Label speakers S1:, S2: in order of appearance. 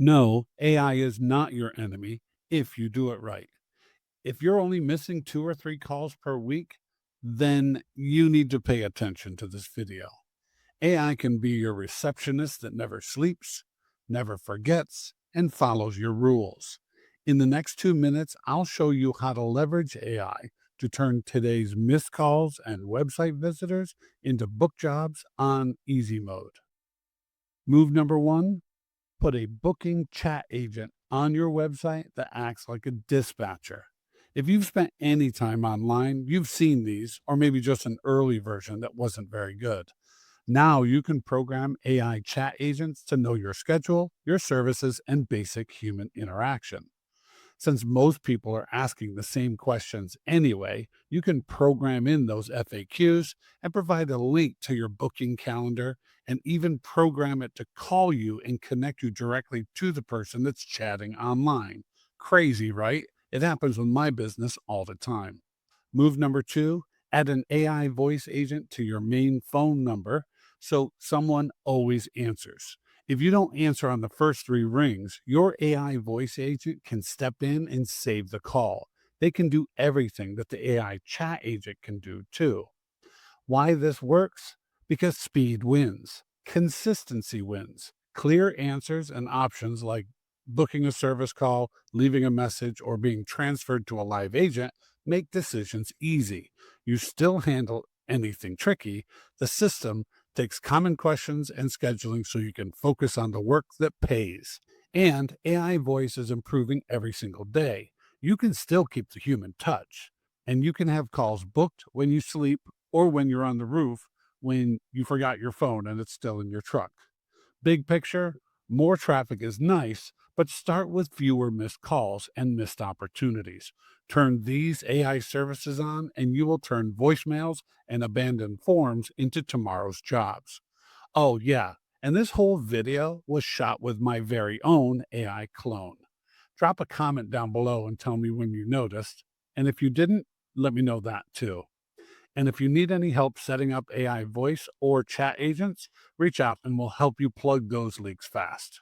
S1: No, AI is not your enemy if you do it right. If you're only missing 2 or 3 calls per week, then you need to pay attention to this video. AI can be your receptionist that never sleeps, never forgets, and follows your rules. In the next 2 minutes, I'll show you how to leverage AI to turn today's missed calls and website visitors into book jobs on easy mode. Move number one: put a booking chat agent on your website that acts like a dispatcher. If you've spent any time online, you've seen these, or maybe just an early version that wasn't very good. Now you can program AI chat agents to know your schedule, your services, and basic human interaction. Since most people are asking the same questions anyway, you can program in those FAQs and provide a link to your booking calendar and even program it to call you and connect you directly to the person that's chatting online. Crazy, right? It happens with my business all the time. Move number two: add an AI voice agent to your main phone number so someone always answers. If you don't answer on the first 3 rings, your AI voice agent can step in and save the call. They can do everything that the AI chat agent can do too. Why this works? Because speed wins, consistency wins. Clear answers and options like booking a service call, leaving a message, or being transferred to a live agent make decisions easy. You still handle anything tricky. The system takes common questions and scheduling so you can focus on the work that pays. And AI voice is improving every single day. You can still keep the human touch, and you can have calls booked when you sleep or when you're on the roof when you forgot your phone and it's still in your truck. Big picture: more traffic is nice, but start with fewer missed calls and missed opportunities. Turn these AI services on, and you will turn voicemails and abandoned forms into tomorrow's jobs. Oh, yeah. And this whole video was shot with my very own AI clone. Drop a comment down below and tell me when you noticed. And if you didn't, let me know that too. And if you need any help setting up AI voice or chat agents, reach out and we'll help you plug those leaks fast.